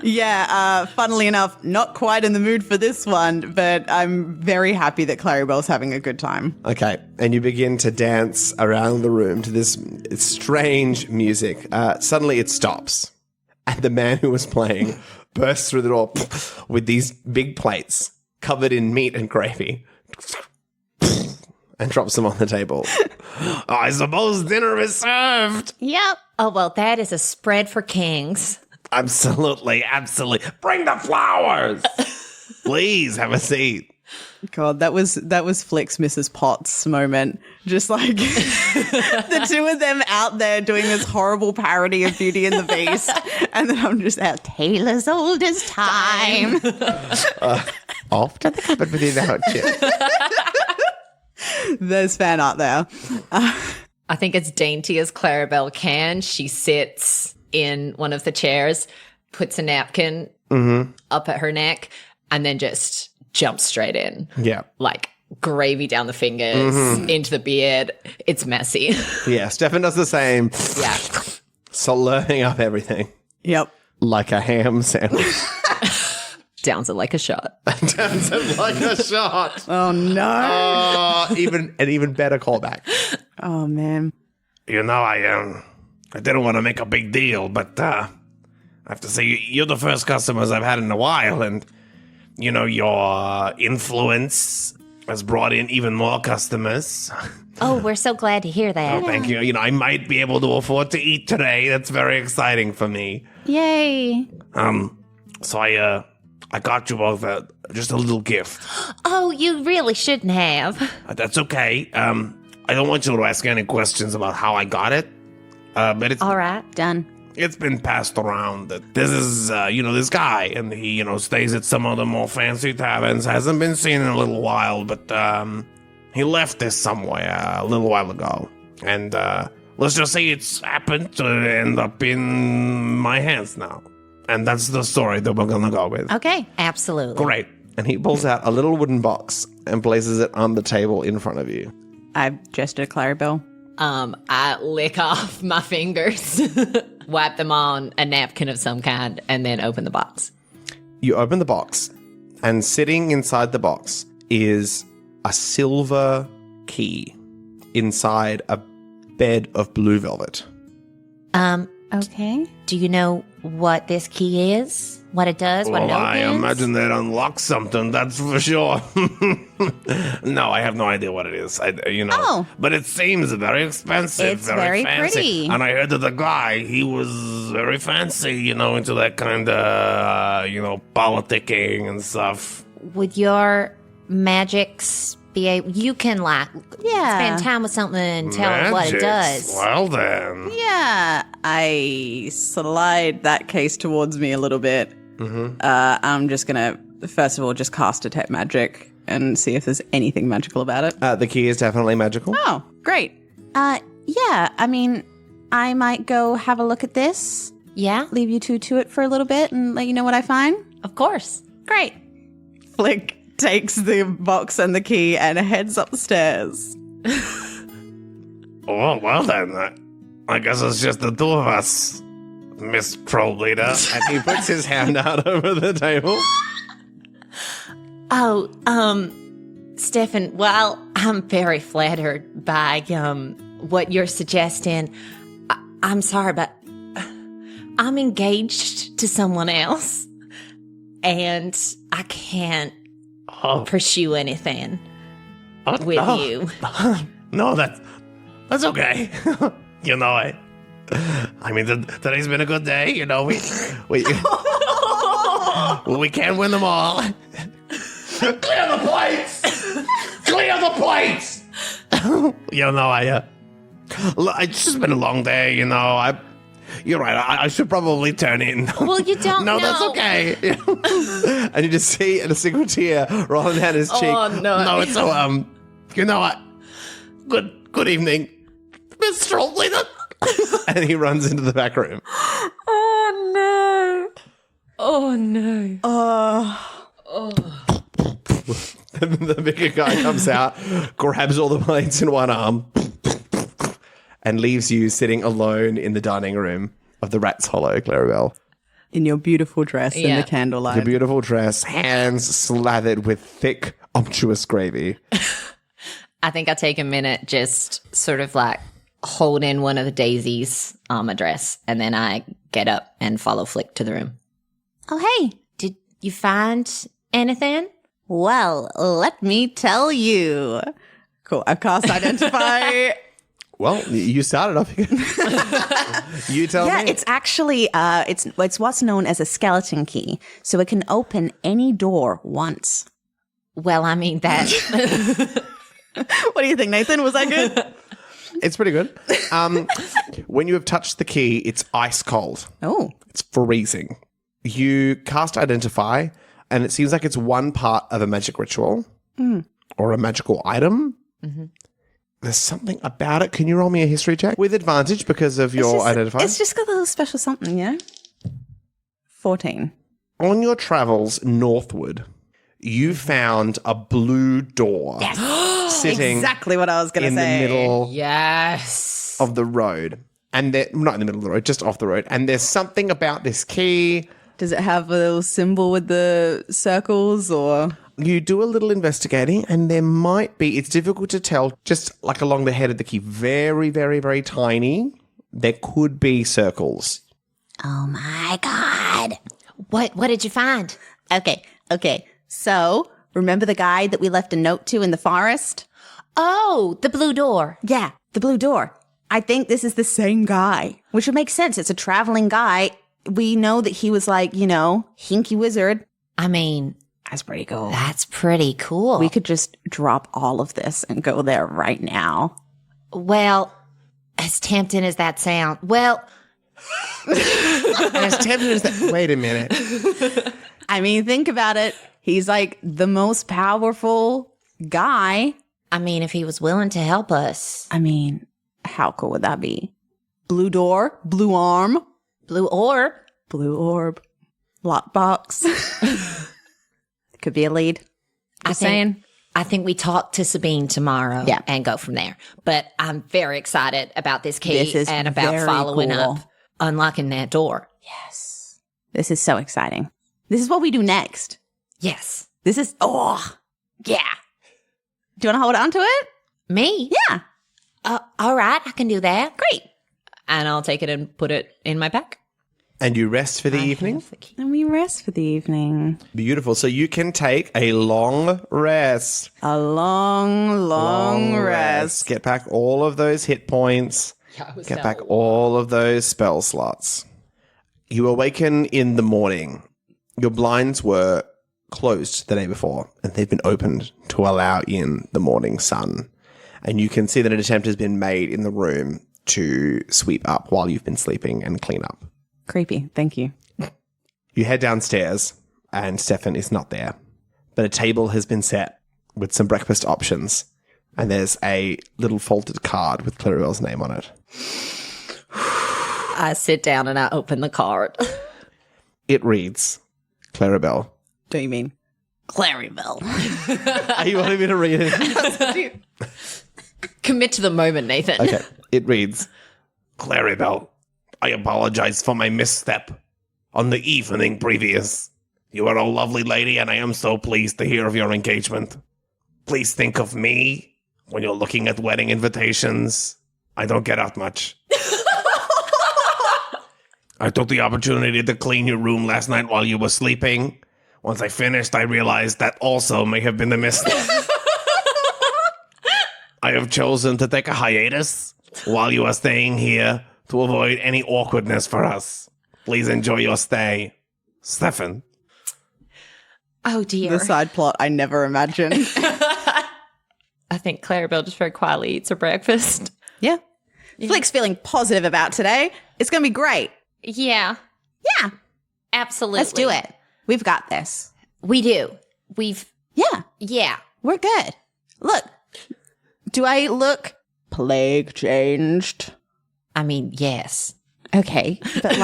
Yeah, funnily enough, not quite in the mood for this one, but I'm very happy that Clarrybelle's having a good time. Okay. And you begin to dance around the room to this strange music. Suddenly it stops. And the man who was playing bursts through the door with these big plates covered in meat and gravy and drops them on the table. I suppose dinner is served. Yep. Oh, well, that is a spread for kings. Absolutely. Bring the flowers. Please have a seat. God, that was Flick's Mrs. Potts moment. Just like the two of them out there doing this horrible parody of Beauty and the Beast. And then I'm just out, tale as old as time. Off to the cupboard with you now, Chip. There's fan art there. I think as dainty as Clarrybelle can, she sits in one of the chairs, puts a napkin up at her neck, and then just jumps straight in. Yeah. Like gravy down the fingers, into the beard. It's messy. Yeah. Stefan does the same. Yeah. Slurping up everything Yep. like a ham sandwich. Downs it like a shot. Turns it like a shot. Oh, no. Even better callback. Oh, man. You know, I didn't want to make a big deal, but I have to say, you're the first customers I've had in a while, and, you know, your influence has brought in even more customers. Oh, we're so glad to hear that. Oh, thank you. You know, I might be able to afford to eat today. That's very exciting for me. Yay. So I got you both just a little gift. Oh, you really shouldn't have. That's okay. I don't want you to ask any questions about how I got it. But All right. Done. it's been passed around that this is, this guy, and he, stays at some of the more fancy taverns, hasn't been seen in a little while, but he left this somewhere a little while ago. And let's just say it's happened to end up in my hands now. And that's the story that we're gonna go with. Okay, absolutely. Great. And he pulls out a little wooden box and places it on the table in front of you. I gestured at Clarrybelle. I lick off my fingers, wipe them on a napkin of some kind, and then open the box. You open the box, and sitting inside the box is a silver key inside a bed of blue velvet. Okay. Do you know what this key is? What it does? What it Well, opens? I imagine that unlocks something, that's for sure. No, I have no idea what it is. Oh. But it seems very expensive, It's very fancy. pretty. And I heard that the guy, he was very fancy, into that kind of, politicking and stuff. Would your magics be able? You can spend time with something and tell it what it Magics. does. Well then. Yeah, I slide that case towards me a little bit. I'm just gonna, first of all, just cast Detect Magic and see if there's anything magical about it. The key is definitely magical. Oh, great. Yeah, I mean, I might go have a look at this, Yeah, leave you two to it for a little bit and let you know what I find. of course. Great. Flick takes the box and the key and heads upstairs. Oh, well then. I guess it's just the two of us, Miss Troll Leader. And he puts his hand out over the table. Oh, Stefan, well, I'm very flattered by what you're suggesting. I'm sorry, but I'm engaged to someone else, and I can't pursue anything with you. No, that's okay. I mean, today's been a good day. We can't win them all. Clear the plates! Clear the plates! It's just been a long day. You're right. I should probably turn in. Well, you don't No, know. that's okay. And you just see a single tear rolling down his cheek. Oh, no. No, it's so, you know what? Good evening, Miss Troll Leader. And he runs into the back room. Oh, no. Oh, no. The bigger guy comes out, grabs all the plates in one arm, and leaves you sitting alone in the dining room of the Rat's Hollow, Clarrybelle. In your beautiful dress in Yeah. the candlelight. Your beautiful dress, hands slathered with thick, umptuous gravy. I think I take a minute, just sort of like hold in one of the daisies on my dress, and then I get up and follow Flick to the room. Oh, hey. Did you find anything? Well, let me tell you. Cool. I've cast Identify. Well, you started off again. You tell Yeah, me. it's actually it's what's known as a skeleton key, so it can open any door once. Well, I mean that. What do you think, Nathan? Was that good? It's pretty good. When you have touched the key, it's ice cold. Oh. It's freezing. You cast Identify, and it seems like it's one part of a magic ritual or a magical item. There's something about it. Can you roll me a history check? With advantage because of your Identify. It's just got a little special something, yeah? 14. On your travels northward, you found a blue door sitting Exactly what I was going to in the say. middle Yes. of the road. And not in the middle of the road, just off the road. And there's something about this key. Does it have a little symbol with the circles or? You do a little investigating, and there might be, it's difficult to tell, just like along the head of the key, very, very, very tiny, there could be circles. Oh my god. What did you find? Okay. So, remember the guy that we left a note to in the forest? Oh, the blue door. Yeah, the blue door. I think this is the same guy, which would make sense. It's a traveling guy. We know that he was like, hinky wizard. I mean, That's pretty cool. that's pretty cool. We could just drop all of this and go there right now. Well, as tempting as that sound. Well, As tempting as that. Wait a minute. I mean, think about it. He's like the most powerful guy. I mean, if he was willing to help us. I mean, How cool would that be? Blue door, blue arm, Blue orb. blue orb, lockbox. Could be a lead. Just saying. I think we talk to Sabine tomorrow Yeah. and go from there. But I'm very excited about this key This is and about very following cool. up, unlocking that door. Yes. This is so exciting. This is what we do next. Yes. This is, yeah. Do you want to hold on to it? Me? Yeah. All right, I can do that. Great. And I'll take it and put it in my pack. And you rest for the evening? And we rest for the evening. Beautiful. So you can take a long rest. A long rest. Get back all of those hit points. Get back all of those spell slots. You awaken in the morning. Your blinds were closed the day before, and they've been opened to allow in the morning sun. And you can see that an attempt has been made in the room to sweep up while you've been sleeping and clean up. Creepy. Thank you. You head downstairs, and Stefan is not there. But a table has been set with some breakfast options, and there's a little folded card with Clarrybelle's name on it. I sit down and I open the card. It reads, Clarrybelle. Do you mean Clarrybelle? Are you wanting me to read it? Commit to the moment, Nathan. Okay. It reads, Clarrybelle, I apologize for my misstep on the evening previous. You are a lovely lady, and I am so pleased to hear of your engagement. Please think of me when you're looking at wedding invitations. I don't get out much. I took the opportunity to clean your room last night while you were sleeping. Once I finished, I realized that also may have been a misstep. I have chosen to take a hiatus while you are staying here to avoid any awkwardness for us. Please enjoy your stay. Stefan. Oh, dear. The side plot I never imagined. I think Clarrybelle just very quietly eats her breakfast. Yeah. Flick's feeling positive about today. It's going to be great. Yeah, Yeah. absolutely. Let's do it. We've got this. We do. Yeah. We're good. Look. Do I look plague changed? I mean, yes. Okay. But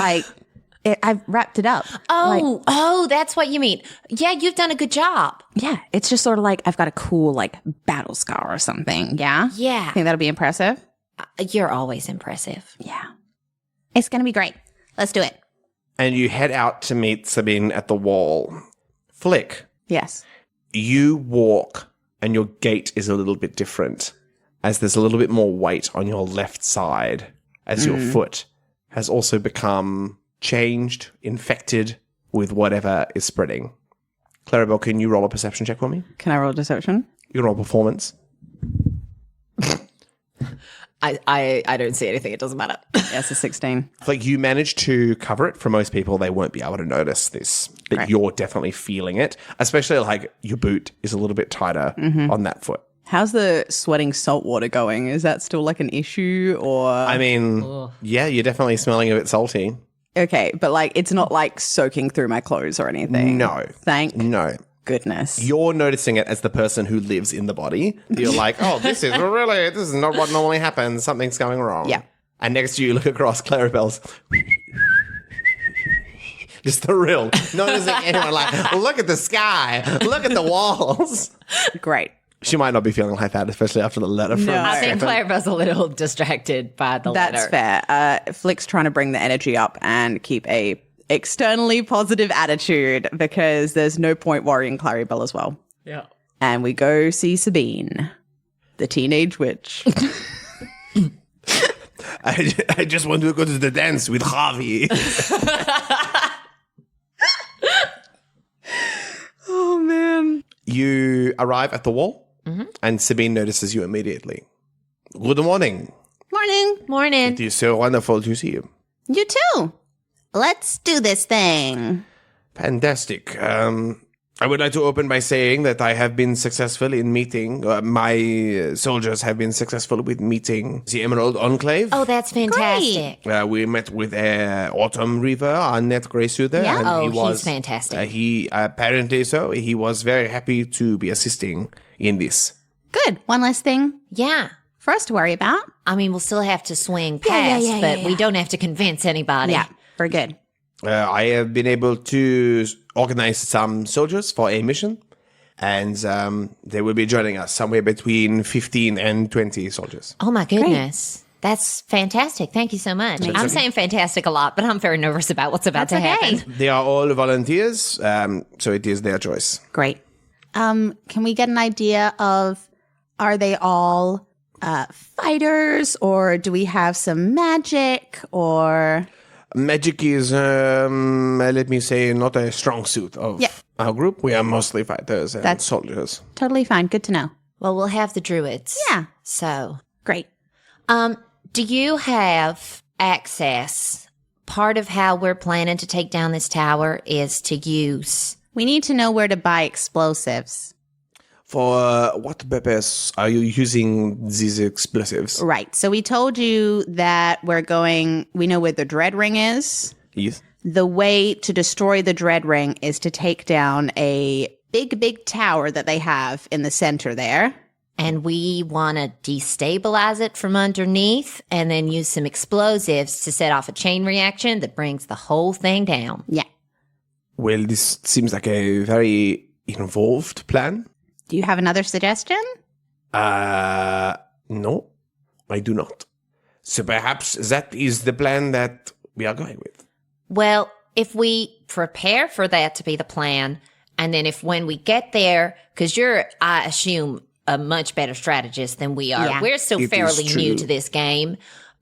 I've wrapped it up. Oh, that's what you mean. Yeah, you've done a good job. Yeah. It's just sort of like I've got a cool battle scar or something. Yeah. Yeah. Think that'll be impressive? You're always impressive. Yeah. It's going to be great. Let's do it. and you head out to meet Sabine at the wall. Flick, Yes. you walk and your gait is a little bit different as there's a little bit more weight on your left side as your foot has also become changed, infected with whatever is spreading. Clarrybelle, can you roll a perception check for me? Can I roll deception? You roll performance. I don't see anything. It doesn't matter. Yes, a 16. Like you manage to cover it. For most people, they won't be able to notice this, but Right. you're definitely feeling it, especially like your boot is a little bit tighter on that foot. How's the sweating salt water going? Is that still like an issue or? I mean, yeah, you're definitely smelling a bit salty. Okay, but like it's not like soaking through my clothes or anything. No. Thank No. goodness. You're noticing it as the person who lives in the body. You're like, oh, this is not what normally happens. Something's going wrong. Yeah. And next to you, look across Clarrybelle's. Just the real. Noticing anyone like, look at the sky. Look at the walls. Great. She might not be feeling like that, especially after the letter from No. I think Stefan. Clarrybelle's a little distracted by the That's letter. fair. Flick's trying to bring the energy up and keep a externally positive attitude because there's no point worrying Clarrybelle as well. Yeah. And we go see Sabine, the teenage witch. I just want to go to the dance with Javi. Oh, man. You arrive at the wall, and Sabine notices you immediately. Good morning. Morning. Morning. It is so wonderful to see you. You too. Let's do this thing. Fantastic. I would like to open by saying that I have been successful in meeting, my soldiers have been successful with meeting the Emerald Enclave. Oh, that's fantastic. We met with Autumn Reaver, Annette Greysoother. Yeah. And Oh, he was, he's fantastic. He apparently so. He was very happy to be assisting in this. Good. One last thing. Yeah. for us to worry about. I mean, we'll still have to swing past, but we don't have to convince anybody. Yeah, we're good. I have been able to organize some soldiers for a mission, and they will be joining us somewhere between 15 and 20 soldiers. Oh, my goodness. That's fantastic. Thank you so much. I'm saying fantastic a lot, but I'm very nervous about what's about to happen. They are all volunteers, so it is their choice. Great. Can we get an idea of, are they all fighters, or do we have some magic, or... Magic is, let me say, not a strong suit of our group. We are mostly fighters and soldiers. Totally fine. Good to know. Well, we'll have the druids. Yeah. So, Great. do you have access? Part of how we're planning to take down this tower is to use... We need to know where to buy explosives. For what purpose are you using these explosives? Right. So we told you that we know where the dread ring is. Yes. The way to destroy the dread ring is to take down a big tower that they have in the center there. And we want to destabilize it from underneath and then use some explosives to set off a chain reaction that brings the whole thing down. Yeah. Well, this seems like a very involved plan. Do you have another suggestion? No, I do not. So perhaps that is the plan that we are going with. Well, if we prepare for that to be the plan, and then if when we get there, because you're, I assume, a much better strategist than we are. Yeah. We're still It fairly is new true. to this game.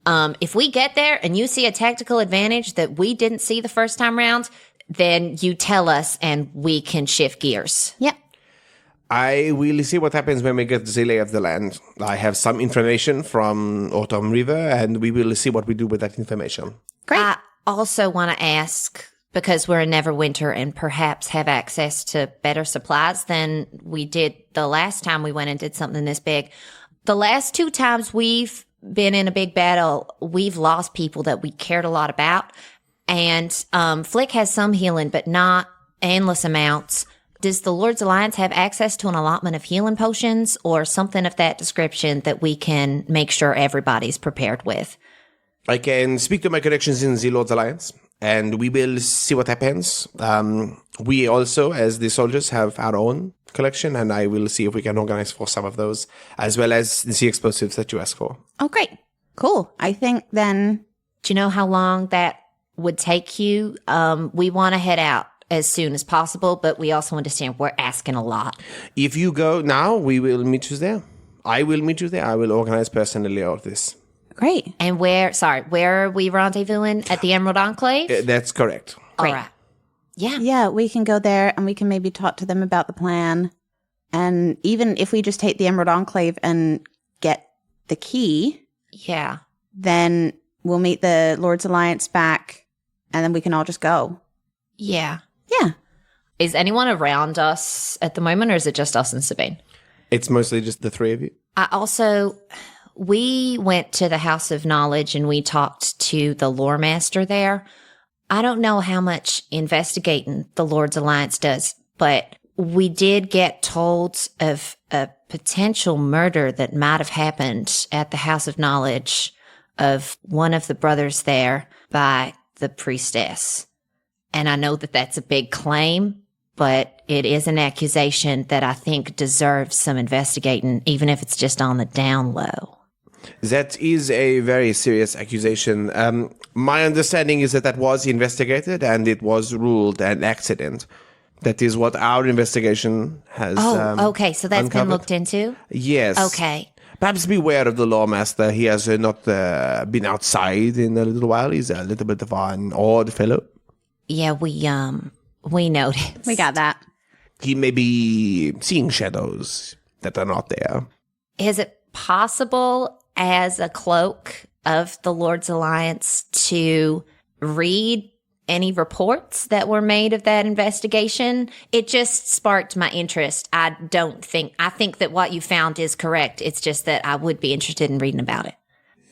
If we get there and you see a tactical advantage that we didn't see the first time round, then you tell us and we can shift gears. Yep. I will see what happens when we get the lay of the land. I have some information from Autumn River, and we will see what we do with that information. Great. I also want to ask, because we're in Neverwinter and perhaps have access to better supplies than we did the last time we went and did something this big. The last 2 times we've been in a big battle, we've lost people that we cared a lot about. And Flick has some healing, but not endless amounts. Does the Lord's Alliance have access to an allotment of healing potions or something of that description that we can make sure everybody's prepared with? I can speak to my connections in the Lord's Alliance, and we will see what happens. We also, as the soldiers, have our own collection, and I will see if we can organize for some of those, as well as the explosives that you asked for. Oh, great. Cool. I think then... Do you know how long that would take you? We want to head out as soon as possible, but we also understand we're asking a lot. If you go now, we will meet you there. I will meet you there. I will organize personally all of this. Great. And where are we rendezvousing? At the Emerald Enclave? That's correct. All right. Yeah. Yeah, we can go there and we can maybe talk to them about the plan. And even if we just take the Emerald Enclave and get the key, Yeah. then we'll meet the Lord's Alliance back and then we can all just go. Yeah. Yeah. Is anyone around us at the moment, or is it just us and Sabine? It's mostly just the 3 of you. We went to the House of Knowledge and we talked to the lore master there. I don't know how much investigating the Lord's Alliance does, but we did get told of a potential murder that might have happened at the House of Knowledge of one of the brothers there by the priestess. And I know that that's a big claim, but it is an accusation that I think deserves some investigating, even if it's just on the down low. That is a very serious accusation. My understanding is that was investigated and it was ruled an accident. That is what our investigation has Okay. So that's been uncovered. looked into? Yes. Okay. Perhaps beware of the lawmaster. He has not been outside in a little while. He's a little bit of an odd fellow. Yeah, we noticed. We got that. He may be seeing shadows that are not there. Is it possible as a cloak of the Lord's Alliance to read any reports that were made of that investigation? It just sparked my interest. I think that what you found is correct. It's just that I would be interested in reading about it.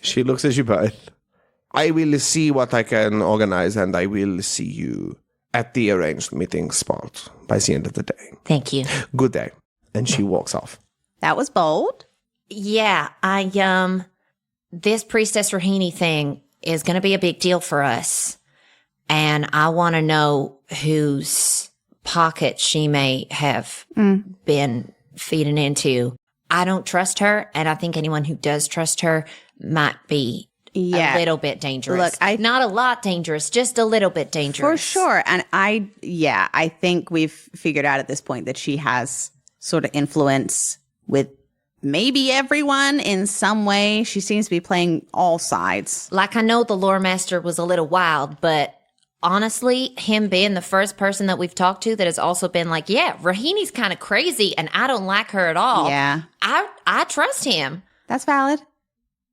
She looks at you both. I will see what I can organize, and I will see you at the arranged meeting spot by the end of the day. Thank you. Good day. And she walks off. That was bold. Yeah, this Priestess Rahini thing is going to be a big deal for us. And I want to know whose pocket she may have been feeding into. I don't trust her, and I think anyone who does trust her might be a little bit dangerous. Look, not a lot dangerous, just a little bit dangerous. For sure. And I think we've figured out at this point that she has sort of influence with maybe everyone in some way. She seems to be playing all sides. Like, I know the lore master was a little wild, but honestly, him being the first person that we've talked to that has also been like, yeah, Rahini's kind of crazy and I don't like her at all. Yeah. I trust him. That's valid.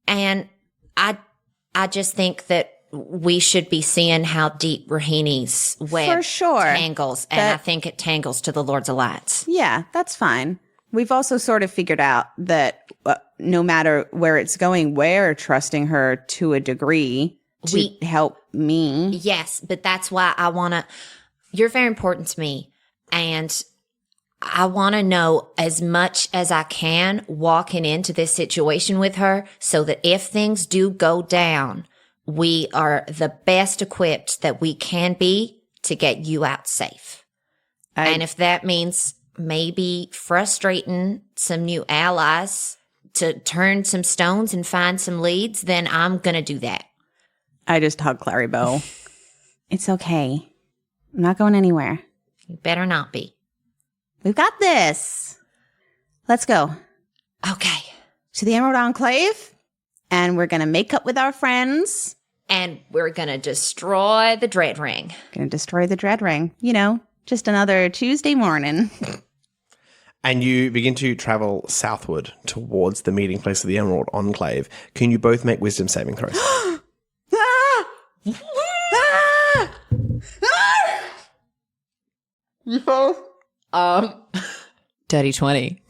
And I just think that we should be seeing how deep Rahini's web For sure. tangles. And I think it tangles to the Lord's Alliance. Yeah, that's fine. We've also sort of figured out that no matter where it's going, we're trusting her to a degree to help me. Yes, but that's why I want to. You're very important to me. And I want to know as much as I can walking into this situation with her so that if things do go down, we are the best equipped that we can be to get you out safe. And if that means maybe frustrating some new allies to turn some stones and find some leads, then I'm going to do that. I just hug Clarrybelle. It's okay. I'm not going anywhere. You better not be. We've got this. Let's go Okay. to the Emerald Enclave, and we're going to make up with our friends. And we're going to destroy the Dread Ring. Going to destroy the Dread Ring. You know, just another Tuesday morning. And you begin to travel southward towards the meeting place of the Emerald Enclave. Can you both make wisdom saving throws? Dirty 20.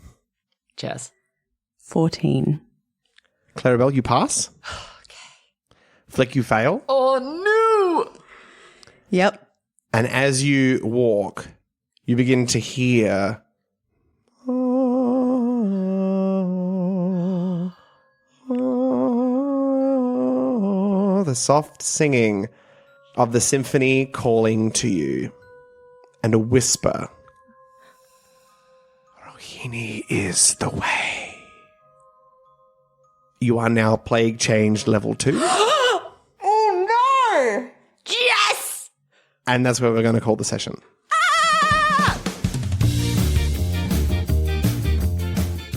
Jess. 14. Clarrybelle, you pass. Okay. Flick, you fail. Oh, no! Yep. And as you walk, you begin to hear the soft singing of the symphony calling to you, and a whisper. Rohini is the way. You are now plague changed level 2. Oh, no! Yes! And that's where we're going to call the session.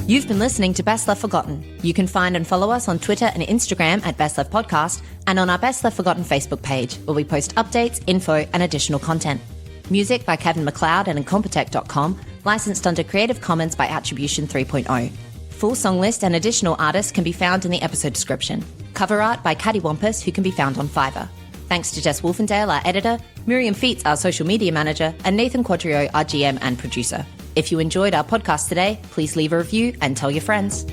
You've been listening to Best Left Forgotten. You can find and follow us on Twitter and Instagram at Best Left Podcast and on our Best Left Forgotten Facebook page, where we post updates, info, and additional content. Music by Kevin MacLeod and Incompetech.com, licensed under Creative Commons by Attribution 3.0. Full song list and additional artists can be found in the episode description. Cover art by Cattywampus, who can be found on Fiverr. Thanks to Jess Wolfendale, our editor, Miriam Feats, our social media manager, and Nathan Quadrio, our GM and producer. If you enjoyed our podcast today, please leave a review and tell your friends.